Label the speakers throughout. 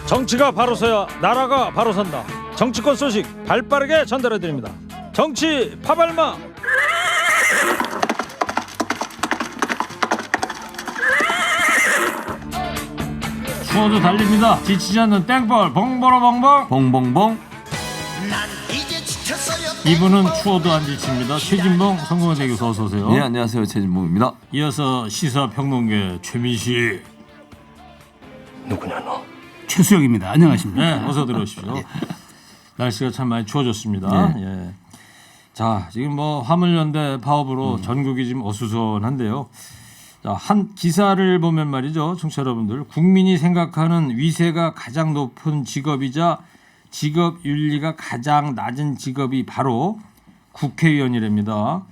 Speaker 1: 정치가 바로 서야 나라가 바로 선다. 정치권 소식 발빠르게 전달해드립니다. 정치 파발마. 추워도 달립니다. 지치지 않는 땡벌 봉보로봉봉
Speaker 2: 봉봉봉.
Speaker 1: 이분은 추워도 안 지칩니다. 최진봉 성공회대 교수 어서 오세요.
Speaker 2: 네, 안녕하세요. 최진봉입니다.
Speaker 1: 이어서 시사평론계 최민식.
Speaker 3: 누구냐 너?
Speaker 4: 최수영입니다. 안녕하십니까?
Speaker 1: 네, 어서 들어오십시오. 날씨가 참 많이 추워졌습니다. 예. 자, 지금 뭐 화물연대 파업으로 전국이 지금 어수선한데요. 자, 한 기사를 보면 말이죠, 청취자 여러분들, 국민이 생각하는 위세가 가장 높은 직업이자 직업 윤리가 가장 낮은 직업이 바로 국회의원이랍니다.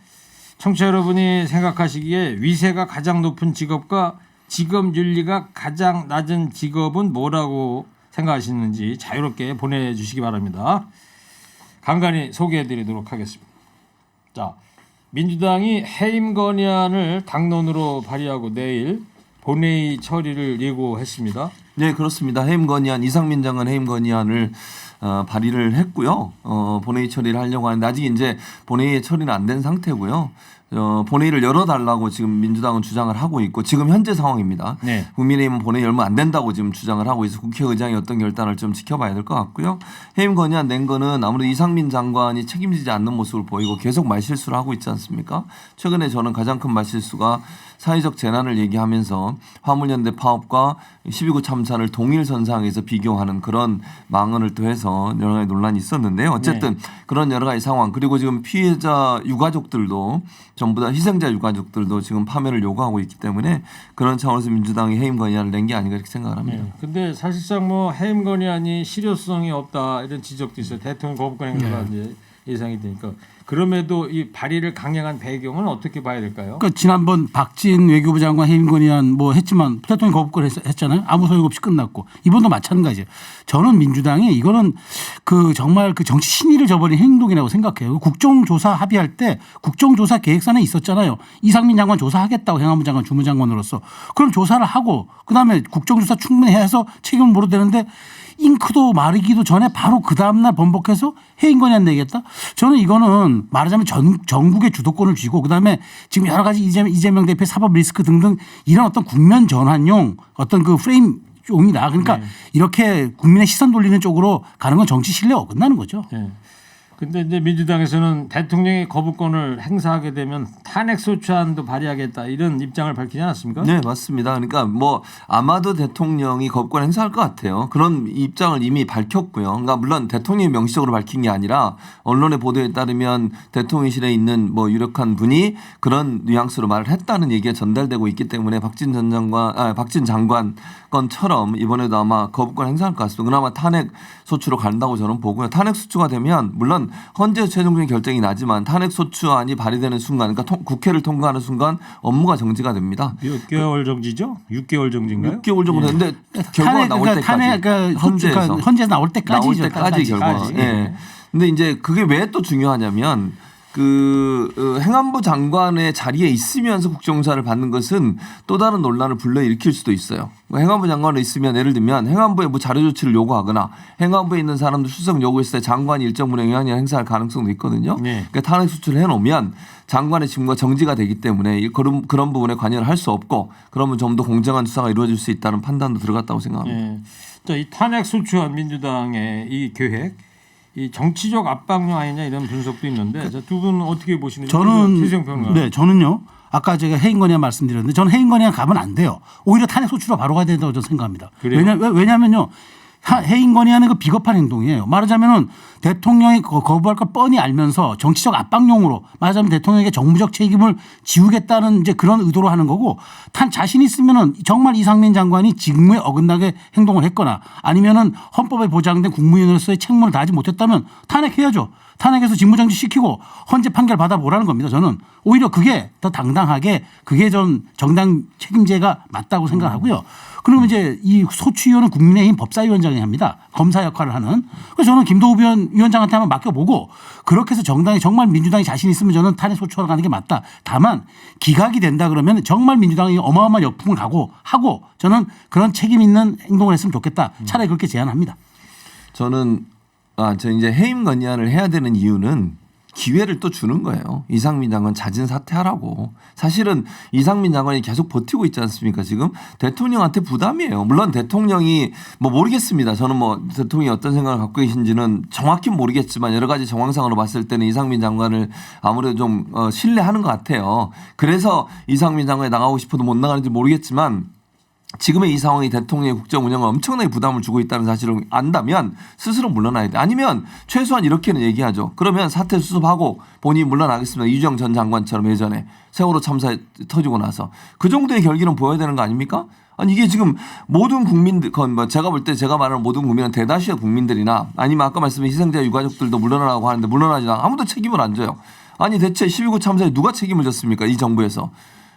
Speaker 1: 청취자 여러분이 생각하시기에 위세가 가장 높은 직업과 직업 윤리가 가장 낮은 직업은 뭐라고 생각하시는지 자유롭게 보내주시기 바랍니다. 간간히 소개해드리도록 하겠습니다. 자, 민주당이 해임 건의안을 당론으로 발의하고 내일 본회의 처리를 예고했습니다.
Speaker 2: 네, 그렇습니다. 해임 건의안, 이상민 장관 해임 건의안을 발의를 했고요. 본회의 처리를 하려고 하는데 아직 이제 본회의 처리는 안 된 상태고요. 본회의를 열어달라고 지금 민주당은 주장을 하고 있고 지금 현재 상황입니다.
Speaker 1: 네.
Speaker 2: 국민의힘은 본회의 열면 안 된다고 지금 주장을 하고 있어 국회의장이 어떤 결단을 좀 지켜봐야 될 것 같고요. 해임 건의안 낸 거는 아무래도 이상민 장관이 책임지지 않는 모습을 보이고 계속 말실수를 하고 있지 않습니까? 최근에 저는 가장 큰 말실수가 사회적 재난을 얘기하면서 화물연대 파업과 12구 참사를 동일선상에서 비교하는 그런 망언을 또 해서 여러 가지 논란이 있었는데요. 어쨌든 그런 여러 가지 상황 그리고 지금 피해자 유가족들도 전부 다 희생자 유가족들도 지금 파면을 요구하고 있기 때문에 그런 차원에서 민주당이 해임 건의안을 낸 게 아닌가 이렇게 생각을 합니다.
Speaker 1: 근데 사실상 뭐 해임 건의안이 실효성이 없다 이런 지적도 있어요. 대통령 거부권 행사가 이제 예상이 되니까. 그럼에도 이 발의를 강행한 배경은 어떻게 봐야 될까요?
Speaker 4: 그러니까 지난번 박진 외교부 장관 해임 건의안 뭐 했지만 대통령 거부권 했잖아요. 아무 소용 없이 끝났고 이번도 마찬가지예요. 저는 민주당이 이거는 그 정말 그 정치 신의를 저버린 행동이라고 생각해요. 국정조사 합의할 때 국정조사 계획서는 있었잖아요. 이상민 장관 조사하겠다고 행안부 장관 주무장관으로서 그럼 조사를 하고 그다음에 국정조사 충분히 해서 책임을 물어야 되는데 잉크도 마르기도 전에 바로 그 다음날 번복해서 해임 건의안 내겠다. 저는 이거는 말하자면 전국의 주도권을 쥐고 그다음에 지금 여러 가지 이재명 대표의 사법 리스크 등등 이런 어떤 국면 전환용 어떤 그 프레임 용이다. 그러니까 이렇게 국민의 시선 돌리는 쪽으로 가는 건 정치 신뢰 어긋나는 거죠.
Speaker 1: 네. 근데 이제 민주당에서는 대통령이 거부권을 행사하게 되면 탄핵 소추안도 발의하겠다 이런 입장을 밝히지 않았습니까?
Speaker 2: 네, 맞습니다. 그러니까 뭐 아마도 대통령이 거부권 행사할 것 같아요. 그런 입장을 이미 밝혔고요. 그러니까 물론 대통령이 명시적으로 밝힌 게 아니라 언론의 보도에 따르면 대통령실에 있는 뭐 유력한 분이 그런 뉘앙스로 말을 했다는 얘기가 전달되고 있기 때문에 박진 장관 건처럼 이번에도 아마 거부권 행사할 것 같습니다. 그나마 탄핵 소추로 간다고 저는 보고요. 탄핵 소추가 되면 물론 헌재 최종적인 결정이 나지만 탄핵 소추안이 발의되는 순간 그러니까 국회를 통과하는 순간 업무가 정지가 됩니다.
Speaker 1: 몇 개월 정지죠? 6개월 정지인가요?
Speaker 2: 6개월 정도 됐는데 결과가 나올 때까지
Speaker 4: 탄핵 헌재에서 나올 때까지죠.
Speaker 2: 결과. 네. 근데 이제 그게 왜 또 중요하냐면 행안부 장관의 자리에 있으면서 국정조사를 받는 것은 또 다른 논란을 불러일으킬 수도 있어요. 행안부 장관에 있으면 예를 들면 행안부에 뭐 자료 조치를 요구하거나 행안부에 있는 사람들 수석 요구했을 때 장관이 일정 분의 영향을 행사할 가능성도 있거든요.
Speaker 1: 네.
Speaker 2: 그러니까 탄핵 수출을 해놓으면 장관의 직무가 정지가 되기 때문에 그런 부분에 관여를 할 수 없고 그러면 좀 더 공정한 수사가 이루어질 수 있다는 판단도 들어갔다고 생각합니다.
Speaker 1: 네. 자, 이 탄핵 소추안 민주당의 이 계획 이 정치적 압박용 아니냐 이런 분석도 있는데 두 분은 어떻게 보시는지.
Speaker 4: 저는요. 아까 제가 해임 건의안 말씀드렸는데 저는 해임 건의안 가면 안 돼요. 오히려 탄핵 소추로 바로 가야 된다고 저는 생각합니다. 왜냐하면요. 해임 건의안은 그 비겁한 행동이에요. 말하자면은 대통령이 거부할 걸 뻔히 알면서 정치적 압박용으로 말하자면 대통령에게 정무적 책임을 지우겠다는 이제 그런 의도로 하는 거고 자신 있으면은 정말 이상민 장관이 직무에 어긋나게 행동을 했거나 아니면은 헌법에 보장된 국무위원으로서의 책무를 다하지 못했다면 탄핵해야죠. 탄핵해서 직무정지 시키고 헌재 판결 받아보라는 겁니다. 저는 오히려 그게 더 당당하게 그게 전 정당 책임제가 맞다고 생각하고요. 그러면 이제 이 소추위원은 국민의힘 법사위원장이 합니다. 검사 역할을 하는. 그래서 저는 김도우 위원장한테 한번 맡겨보고 그렇게 해서 정당이 정말 민주당이 자신 있으면 저는 탄핵 소추하러 가는 게 맞다. 다만 기각이 된다 그러면 정말 민주당이 어마어마한 역풍을 하고 저는 그런 책임 있는 행동을 했으면 좋겠다. 차라리 그렇게 제안합니다.
Speaker 2: 저는 저 이제 해임 건의안을 해야 되는 이유는 기회를 또 주는 거예요. 이상민 장관 자진 사퇴하라고. 사실은 이상민 장관이 계속 버티고 있지 않습니까? 지금 대통령한테 부담이에요. 물론 대통령이 뭐 모르겠습니다. 저는 뭐 대통령이 어떤 생각을 갖고 계신지는 정확히 모르겠지만 여러 가지 정황상으로 봤을 때는 이상민 장관을 아무래도 좀 신뢰하는 것 같아요. 그래서 이상민 장관이 나가고 싶어도 못 나가는지 모르겠지만 지금의 이 상황이 대통령의 국정 운영에 엄청나게 부담을 주고 있다는 사실을 안다면 스스로 물러나야 돼. 아니면 최소한 이렇게는 얘기하죠. 그러면 사퇴 수습하고 본인이 물러나겠습니다. 이주영 전 장관처럼 예전에 세월호 참사 터지고 나서 그 정도의 결기는 보여야 되는 거 아닙니까? 아니 이게 지금 모든 국민들, 뭐 제가 볼 때 제가 말하는 모든 국민은 대다수의 국민들이나 아니면 아까 말씀드린 희생자 유가족들도 물러나라고 하는데 물러나지 않아 아무도 책임을 안 져요. 아니 대체 12.9 참사에 누가 책임을 졌습니까? 이 정부에서.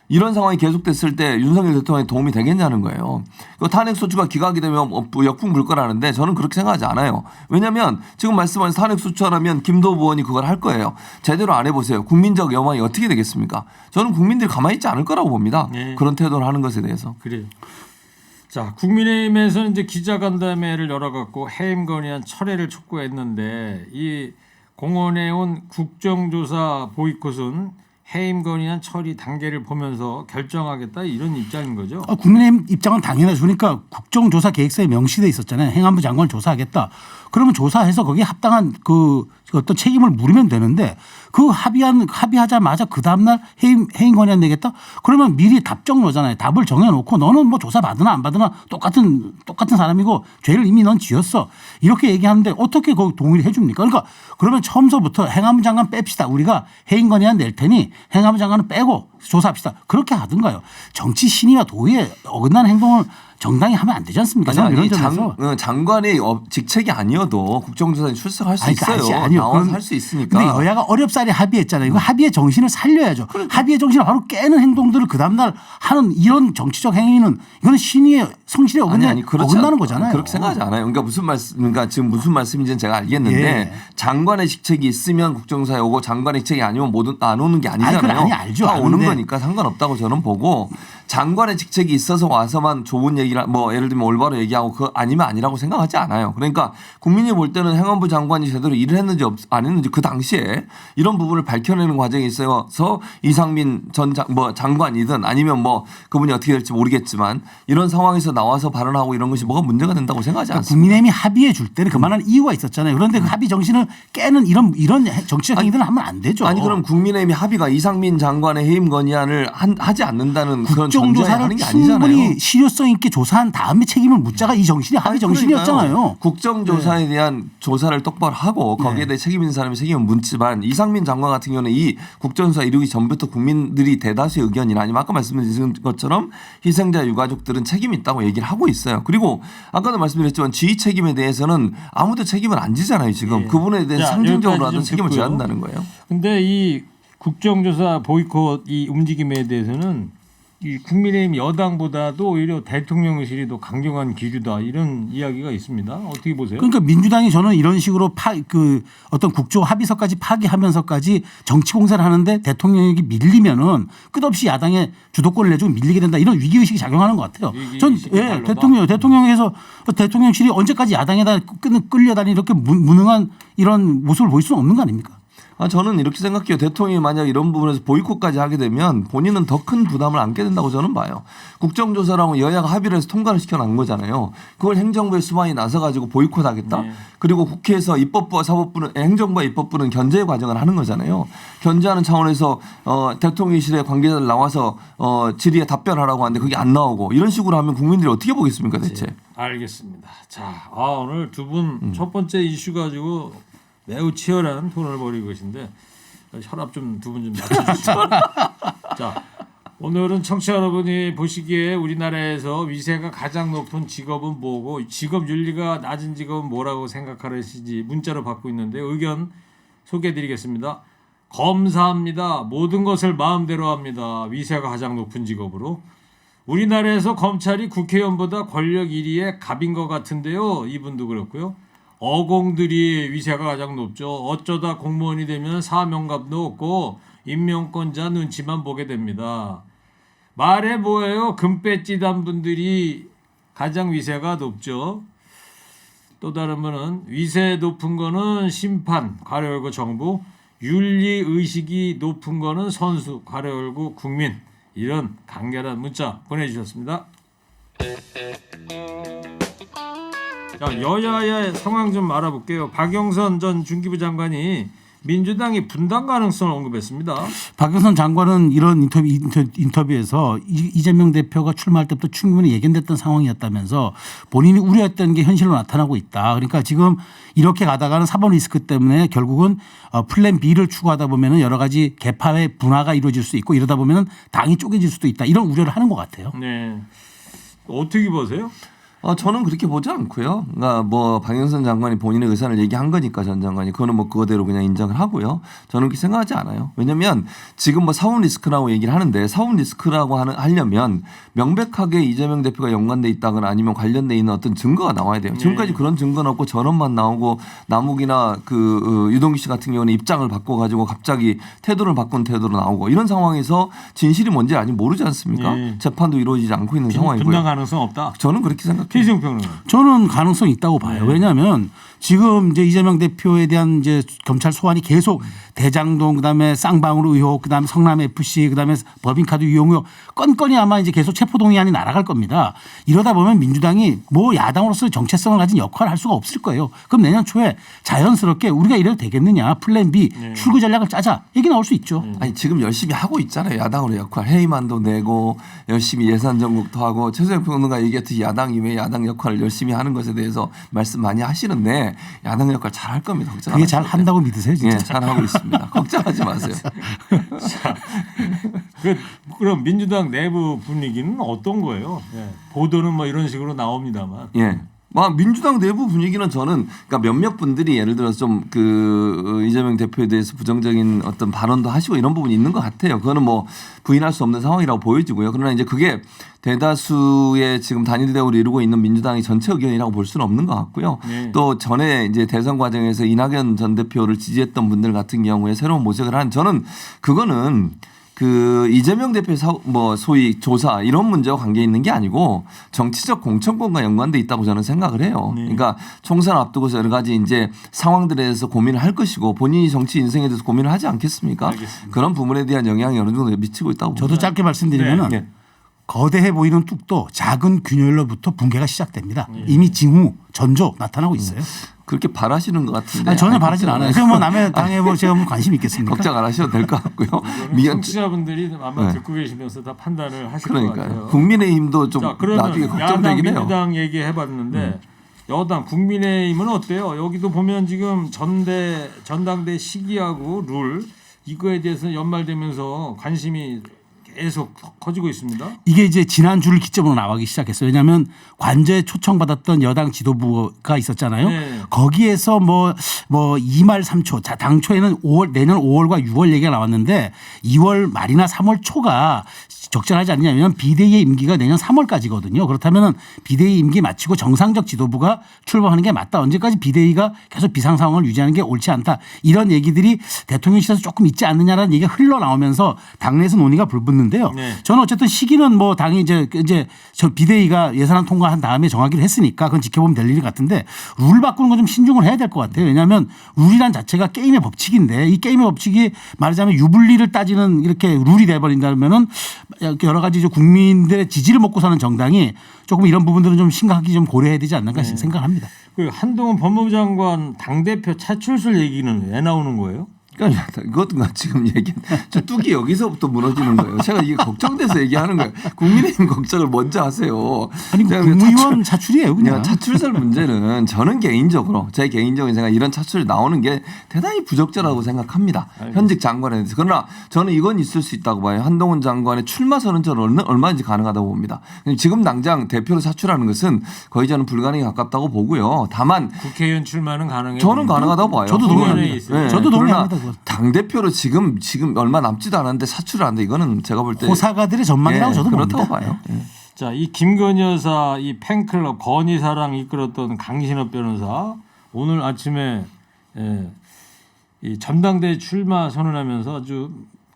Speaker 2: 이런 상황이 계속됐을 때 윤석열 대통령에 도움이 되겠냐는 거예요. 탄핵 소추가 기각이 되면 역풍 불 거라는데 저는 그렇게 생각하지 않아요. 왜냐하면 지금 말씀하신 탄핵 소추하라면 김도우 의원이 그걸 할 거예요. 제대로 안 해보세요. 국민적 여망이 어떻게 되겠습니까? 저는 국민들이 가만히 있지 않을 거라고 봅니다.
Speaker 1: 네.
Speaker 2: 그런 태도를 하는 것에 대해서.
Speaker 1: 그래요. 자, 국민의힘에서는 이제 기자간담회를 열어갖고 해임 건의안 철회를 촉구했는데 이 공언해 온 국정조사 보이콧은 해임 건의안 처리 단계를 보면서 결정하겠다 이런 입장인 거죠.
Speaker 4: 국민의힘 입장은 당연하죠. 그러니까 국정조사 계획서에 명시돼 있었잖아요. 행안부 장관을 조사하겠다. 그러면 조사해서 거기에 합당한 그 어떤 책임을 물으면 되는데 그 합의하자마자 그 다음날 해임 건의안 내겠다? 그러면 미리 답정너잖아요. 답을 정해놓고 너는 뭐 조사 받으나 안 받으나 똑같은 사람이고 죄를 이미 넌 지었어. 이렇게 얘기하는데 어떻게 거기 동의를 해 줍니까? 그러니까 그러면 처음서부터 행안부 장관 뺍시다. 우리가 해임 건의안 낼 테니 행안부 장관은 빼고 조사합시다. 그렇게 하든가요. 정치 신의와 도의에 어긋나는 행동을 정당이 하면 안 되지 않습니까?
Speaker 2: 아니, 장관의 직책이 아니어도 국정조사에 출석할 수 있어요. 나와서 할 수 있으니까.
Speaker 4: 근데 여야가 어렵사리 합의했잖아요. 이거 합의의 정신을 살려야죠. 합의의 정신을 바로 깨는 행동들을 그 다음날 하는 이런 정치적 행위는 이거는 신의의 성실에 어긋나는 거잖아요.
Speaker 2: 그렇게 생각하지 않아요. 그러니까 지금 무슨 말씀인지는 제가 알겠는데
Speaker 4: 예.
Speaker 2: 장관의 직책이 있으면 국정조사에 오고 장관의 직책이 아니면 안 오는 게 아니잖아요.
Speaker 4: 알죠.
Speaker 2: 다 오는 거니까 상관없다고 저는 보고 장관의 직책이 있어서 와서만 좋은 얘기를 뭐 예를 들면 올바로 얘기하고 그거 아니면 아니라고 생각하지 않아요. 그러니까 국민이 볼 때는 행안부 장관이 제대로 일을 했는지 안 했는지 그 당시에 이런 부분을 밝혀내는 과정에 있어서 이상민 전 장관이든 아니면 뭐 그분이 어떻게 될지 모르겠지만 이런 상황에서 나와서 발언하고 이런 것이 뭐가 문제가 된다고 생각하지 않습니다.
Speaker 4: 국민의힘이 합의해 줄 때는 그만한 이유가 있었잖아요. 그런데 그 합의 정신을 깨는 이런 정치적 행위들은 하면 안 되죠.
Speaker 2: 아니 그럼 국민의힘이 합의가 이상민 장관의 해임 건의안을 하지 않는다는 그런 전제에 하는 게 아니잖아요.
Speaker 4: 충분히 실효성 있게 조사한 다음에 책임을 묻자가 이 정신이 합의 정신이었잖아요.
Speaker 2: 국정조사에 대한 조사를 똑바로 하고 거기에 대해 책임 있는 사람이 책임을 묻지만 이상민 장관 같은 경우는 이 국정조사 이루기 전부터 국민들이 대다수의 의견이나 아니면 아까 말씀드린 것처럼 희생자 유가족들은 책임이 있다고 얘기를 하고 있어요. 그리고 아까도 말씀드렸지만 지휘 책임에 대해서는 아무도 책임을 안 지잖아요. 지금
Speaker 1: 예.
Speaker 2: 그분에 대해서 상징적으로라도 책임을 져야
Speaker 1: 듣고요.
Speaker 2: 한다는 거예요.
Speaker 1: 근데 이 국정조사 보이콧 이 움직임에 대해서는 이 국민의힘 여당보다도 오히려 대통령실이 더 강경한 기류다 이런 이야기가 있습니다. 어떻게 보세요?
Speaker 4: 그러니까 민주당이 저는 이런 식으로 어떤 국조 합의서까지 파기하면서까지 정치 공세를 하는데 대통령에게 밀리면은 끝없이 야당에 주도권을 내주고 밀리게 된다 이런 위기의식이 작용하는 것 같아요. 전 대통령에서 대통령실이 언제까지 야당에다 끌려다니 이렇게 무능한 이런 모습을 보일 수는 없는 거 아닙니까?
Speaker 2: 저는 이렇게 생각해요. 대통령이 만약 이런 부분에서 보이콧까지 하게 되면 본인은 더 큰 부담을 안게 된다고 저는 봐요. 국정조사라고 여야가 합의를 해서 통과를 시켜놓은 거잖아요. 그걸 행정부의 수반이 나서가지고 보이콧하겠다.
Speaker 1: 네.
Speaker 2: 그리고 국회에서 입법부와 사법부는 행정부와 입법부는 견제 과정을 하는 거잖아요. 견제하는 차원에서 대통령실의 관계자들 나와서 질의에 답변하라고 하는데 그게 안 나오고 이런 식으로 하면 국민들이 어떻게 보겠습니까 대체.
Speaker 1: 네, 알겠습니다. 자, 오늘 두 분 첫 번째 이슈 가지고 매우 치열한 토론을 벌이고 계신데 혈압 좀 두 분 좀 낮춰주시죠. 자, 오늘은 청취자 여러분이 보시기에 우리나라에서 위세가 가장 높은 직업은 뭐고 직업 윤리가 낮은 직업은 뭐라고 생각하시는지 문자로 받고 있는데 의견 소개해드리겠습니다. 검사합니다. 모든 것을 마음대로 합니다. 위세가 가장 높은 직업으로. 우리나라에서 검찰이 국회의원보다 권력 1위의 갑인 것 같은데요. 이분도 그렇고요. 어공들이 위세가 가장 높죠. 어쩌다 공무원이 되면 사명감도 없고 임명권자 눈치만 보게 됩니다. 말해 뭐예요? 금배지 단 분들이 가장 위세가 높죠. 또 다른 분은 위세 높은 거는 심판, 가로 열고 정부, 윤리 의식이 높은 거는 선수, 가로 열고 국민. 이런 간결한 문자 보내주셨습니다. 자, 여야의 상황 좀 알아볼게요. 박영선 전 중기부 장관이 민주당이 분당 가능성을 언급했습니다.
Speaker 4: 박영선 장관은 이런 인터뷰에서 이재명 대표가 출마할 때부터 충분히 예견됐던 상황이었다면서 본인이 우려했던 게 현실로 나타나고 있다. 그러니까 지금 이렇게 가다가는 사법 리스크 때문에 결국은 플랜 B를 추구하다 보면은 여러 가지 개파의 분화가 이루어질 수 있고 이러다 보면은 당이 쪼개질 수도 있다. 이런 우려를 하는 것 같아요.
Speaker 1: 네. 어떻게 보세요?
Speaker 2: 저는 그렇게 보지 않고요. 그러니까 뭐 박영선 장관이 본인의 의사를 얘기한 거니까 전 장관이 그거는 뭐 그거대로 그냥 인정을 하고요. 저는 그렇게 생각하지 않아요. 왜냐하면 지금 뭐 사법 리스크라고 얘기를 하는데 사법 리스크라고 하려면 명백하게 이재명 대표가 연관돼 있다거나 아니면 관련돼 있는 어떤 증거가 나와야 돼요. 지금까지 그런 증거는 없고 전원만 나오고 남욱이나 유동규 씨 같은 경우는 입장을 바꿔가지고 갑자기 태도를 바꾼 태도로 나오고 이런 상황에서 진실이 뭔지 아직 모르지 않습니까?
Speaker 1: 네.
Speaker 2: 재판도 이루어지지 않고 있는 상황이고요.
Speaker 1: 분당 가능성 없다.
Speaker 2: 저는 그렇게 생각해요.
Speaker 1: 최희정 평론가.
Speaker 4: 저는 가능성이 있다고 봐요. 왜냐하면 지금 이제 이재명 대표에 대한 이제 검찰 소환이 계속 대장동 그다음에 쌍방울 의혹 그다음에 성남 FC 그다음에 법인카드 유용 의혹 건건이 아마 이제 계속 체포동의안이 날아갈 겁니다. 이러다 보면 민주당이 뭐 야당으로서 정체성을 가진 역할을 할 수가 없을 거예요. 그럼 내년 초에 자연스럽게 우리가 이래도 되겠느냐 플랜 B 출구 전략을 짜자 얘기 나올 수 있죠.
Speaker 2: 아니 지금 열심히 하고 있잖아요. 야당으로 역할 회의만도 내고 열심히 예산 전국도 하고 최재형 평론가 얘기했듯이 야당이 왜 야당 역할을 열심히 하는 것에 대해서 말씀 많이 하시는데 야당 역할 잘 할 겁니다. 걱정
Speaker 4: 그게 잘 한다고 믿으세요, 진짜?
Speaker 2: 예, 잘 하고 있습니다. 걱정하지 마세요.
Speaker 1: 자, 그럼 민주당 내부 분위기는 어떤 거예요? 예. 보도는 뭐 이런 식으로 나옵니다만.
Speaker 2: 예. 민주당 내부 분위기는 저는 그러니까 몇몇 분들이 예를 들어서 좀 이재명 대표에 대해서 부정적인 어떤 발언도 하시고 이런 부분이 있는 것 같아요. 그거는 뭐 부인할 수 없는 상황이라고 보여지고요. 그러나 이제 그게 대다수의 지금 단일 대우를 이루고 있는 민주당이 전체 의견이라고 볼 수는 없는 것 같고요. 또 전에 이제 대선 과정에서 이낙연 전 대표를 지지했던 분들 같은 경우에 새로운 모색을 한 저는 그거는 이재명 대표 소위 조사 이런 문제와 관계 있는 게 아니고 정치적 공천권과 연관돼 있다고 저는 생각을 해요. 그러니까 총선 앞두고서 여러 가지 이제 상황들에 대해서 고민을 할 것이고 본인이 정치 인생에 대해서 고민을 하지 않겠습니까?
Speaker 1: 알겠습니다.
Speaker 2: 그런 부분에 대한 영향이 어느 정도 미치고 있다고
Speaker 4: 저도
Speaker 2: 봅니다.
Speaker 4: 짧게 말씀드리면은
Speaker 2: 네.
Speaker 4: 거대해 보이는 뚝도 작은 균열로부터 붕괴가 시작됩니다. 이미 징후, 전조 나타나고 있어요.
Speaker 2: 그렇게 바라시는 것 같은데.
Speaker 4: 아니, 전혀 바라진 않아요. 그럼 뭐 남의 당에 뭐 제가 뭐 관심 있겠습니까?
Speaker 2: 걱정 안 하셔도 될 것 같고요.
Speaker 1: 청취자분들이 아마
Speaker 2: 네.
Speaker 1: 듣고 계시면서 다 판단을 하실 것
Speaker 2: 그러니까요.
Speaker 1: 같아요.
Speaker 2: 국민의힘도 좀
Speaker 1: 자, 그러면
Speaker 2: 나중에
Speaker 1: 야당
Speaker 2: 걱정되긴 해요.
Speaker 1: 민주당 얘기해봤는데 여당 국민의힘은 어때요? 여기도 보면 지금 전당대 시기하고 룰 이거에 대해서 연말되면서 관심이 계속 커지고 있습니다.
Speaker 4: 이게 이제 지난주를 기점으로 나가기 시작했어요. 왜냐하면 관저에 초청받았던 여당 지도부가 있었잖아요.
Speaker 1: 네.
Speaker 4: 거기에서 뭐 2말 3초. 자, 당초에는 내년 5월과 6월 얘기가 나왔는데 2월 말이나 3월 초가 적절하지 않느냐. 왜냐하면 비대위의 임기가 내년 3월까지거든요. 그렇다면 비대위 임기 마치고 정상적 지도부가 출범하는 게 맞다. 언제까지 비대위가 계속 비상 상황을 유지하는 게 옳지 않다. 이런 얘기들이 대통령실에서 조금 있지 않느냐라는 얘기가 흘러나오면서 당내에서 논의가 불붙는데요.
Speaker 1: 네.
Speaker 4: 저는 어쨌든 시기는 뭐 당이 이제 저 비대위가 예산안 통과한 다음에 정하기로 했으니까 그건 지켜보면 될 일 같은데 룰 바꾸는 건 좀 신중을 해야 될 것 같아요. 왜냐하면 룰이란 자체가 게임의 법칙인데 이 게임의 법칙이 말하자면 유불리를 따지는 이렇게 룰이 돼버린다면은 여러 가지 국민들의 지지를 먹고 사는 정당이 조금 이런 부분들은 좀 심각하게 좀 고려해야 되지 않는가 생각합니다.
Speaker 1: 한동훈 법무부 장관 당대표 차출술 얘기는 왜 나오는 거예요?
Speaker 2: 그러니까 이것도 지금 얘기 저 뚝이 여기서부터 무너지는 거예요. 제가 이게 걱정돼서 얘기하는 거예요. 국민의힘 걱정을 먼저 하세요.
Speaker 4: 아니
Speaker 2: 제가
Speaker 4: 국무위원 차출이에요 그냥.
Speaker 2: 차출설 문제는 저는 개인적으로 제 개인적인 생각 이런 차출이 나오는 게 대단히 부적절하고 생각합니다. 현직 장관에 대해서. 그러나 저는 이건 있을 수 있다고 봐요. 한동훈 장관의 출마 선언은 얼마든지 가능하다고 봅니다. 지금 당장 대표로 차출하는 것은 거의 저는 불가능에 가깝다고 보고요. 다만
Speaker 1: 국회의원 출마는 가능해요.
Speaker 2: 저는 가능하다고 봐요.
Speaker 4: 저도 동의합니다.
Speaker 2: 네.
Speaker 4: 저도 동의합니다.
Speaker 2: 당 대표로 지금 얼마 남지도 않았는데 사출을 하는데 이거는 제가 볼 때
Speaker 4: 호사가들의 전망이라고 저도
Speaker 2: 그렇다고
Speaker 4: 봅니다.
Speaker 2: 봐요. 예.
Speaker 1: 자, 이 김건희 여사 이 팬클럽 건희사랑 이끌었던 강신업 변호사 오늘 아침에 이 전당대회 출마 선언하면서 아주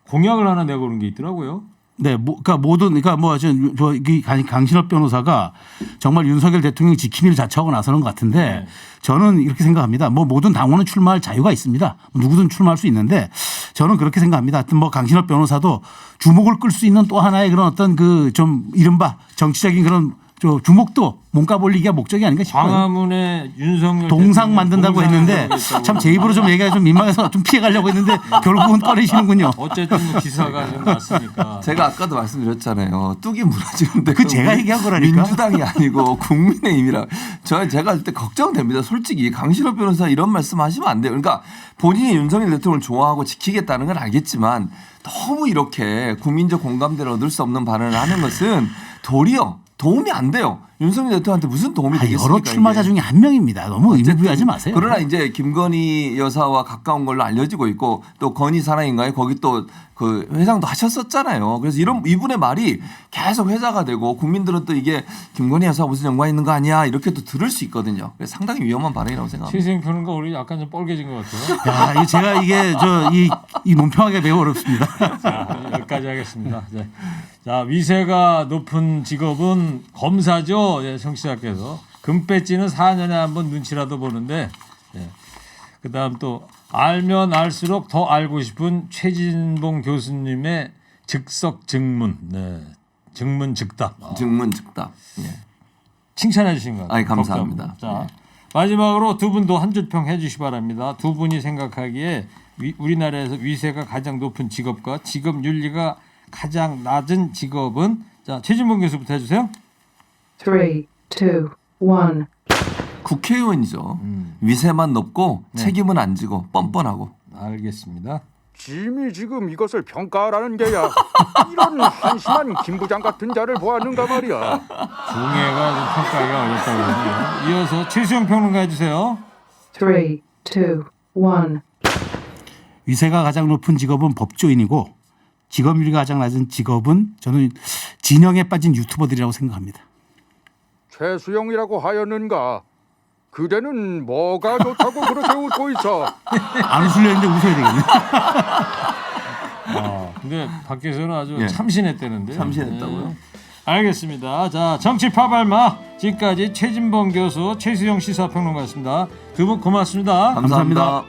Speaker 1: 공약을 하나 내고는 게 있더라고요.
Speaker 4: 네, 강신업 변호사가 정말 윤석열 대통령이 지킴이를 자처하고 나서는 것 같은데
Speaker 1: 네.
Speaker 4: 저는 이렇게 생각합니다. 모든 당원은 출마할 자유가 있습니다. 누구든 출마할 수 있는데 저는 그렇게 생각합니다. 하여튼 강신업 변호사도 주목을 끌 수 있는 또 하나의 그런 어떤 좀 이른바 정치적인 그런 주목도 몸값 올리기가 목적이 아닌가 싶어요.
Speaker 1: 광화문에 윤석열
Speaker 4: 동상 만든다고 했는데 참 제 입으로 좀 얘기가 좀 민망해서 좀 피해가려고 했는데 결국은 꺼내시는군요.
Speaker 1: 어쨌든 기사가 좀 났으니까.
Speaker 2: 제가 아까도 말씀드렸잖아요. 뚝이 무너지는데
Speaker 4: 그 제가 얘기한 거라니까.
Speaker 2: 민주당이 아니고 국민의힘이라 제가 할 때 걱정됩니다. 솔직히 강신업 변호사 이런 말씀하시면 안 돼요. 그러니까 본인이 윤석열 대통령을 좋아하고 지키겠다는 건 알겠지만 너무 이렇게 국민적 공감대를 얻을 수 없는 발언을 하는 것은 도리어 도움이 안 돼요. 윤석열 대통령한테 무슨 도움이 되겠습니까?
Speaker 4: 여러 출마자 중에 한 명입니다. 너무 의미부여하지 마세요.
Speaker 2: 그러나 이제 김건희 여사와 가까운 걸로 알려지고 있고 또 건희 사랑인가요? 거기 또 그 회장도 하셨었잖아요. 그래서 이분의 말이 계속 회자가 되고 국민들은 또 이게 김건희 여사와 무슨 연관이 있는 거 아니야 이렇게 또 들을 수 있거든요. 그래서 상당히 위험한 발언이라고 생각합니다.
Speaker 1: 최수영 평론가 우리 약간 좀 뻘개진 것 같아요.
Speaker 4: 야, 제가 이 논평하기가 매우 어렵습니다.
Speaker 1: 자, 여기까지 하겠습니다. 네. 자, 위세가 높은 직업은 검사죠. 예, 청취자께서 금배지는 4년에 한 번 눈치라도 보는데 그다음 또 알면 알수록 더 알고 싶은 최진봉 교수님의 즉석 증문, 증문 즉답.
Speaker 2: 증문 즉답. 예.
Speaker 1: 칭찬해 주신 것 같아요.
Speaker 2: 아이, 감사합니다.
Speaker 1: 자,
Speaker 2: 예.
Speaker 1: 마지막으로 두 분도 한 줄 평 해주시기 바랍니다. 두 분이 생각하기에 우리나라에서 위세가 가장 높은 직업과 직업 윤리가 가장 낮은 직업은 자 최진봉 교수부터 해주세요.
Speaker 5: 3, 2, 1.
Speaker 2: 국회의원이죠. 위세만 높고 책임은 안 지고 뻔뻔하고.
Speaker 1: 알겠습니다.
Speaker 6: 짐이 지금 이것을 평가하라는 게야. 이런 한심한 김 부장 같은 자를 보았는가 말이야.
Speaker 1: 중해가 좀 평가하기가 어렵다고 하네요. 이어서 최수영 평론가 해주세요.
Speaker 5: 3, 2, 1.
Speaker 4: 위세가 가장 높은 직업은 법조인이고 직업률이 가장 낮은 직업은 저는 진영에 빠진 유튜버들이라고 생각합니다.
Speaker 6: 최수영이라고 하였는가? 그대는 뭐가 좋다고 그렇게 웃고 있어?
Speaker 4: 안 웃으려 했는데 웃어야 되겠네.
Speaker 1: 근데 밖에서는 아주
Speaker 2: 예.
Speaker 1: 참신했다는데요.
Speaker 2: 참신했다고요?
Speaker 1: 네. 알겠습니다. 자 정치 파발마 지금까지 최진봉 교수 최수영 시사평론가였습니다. 두 분 고맙습니다.
Speaker 2: 감사합니다.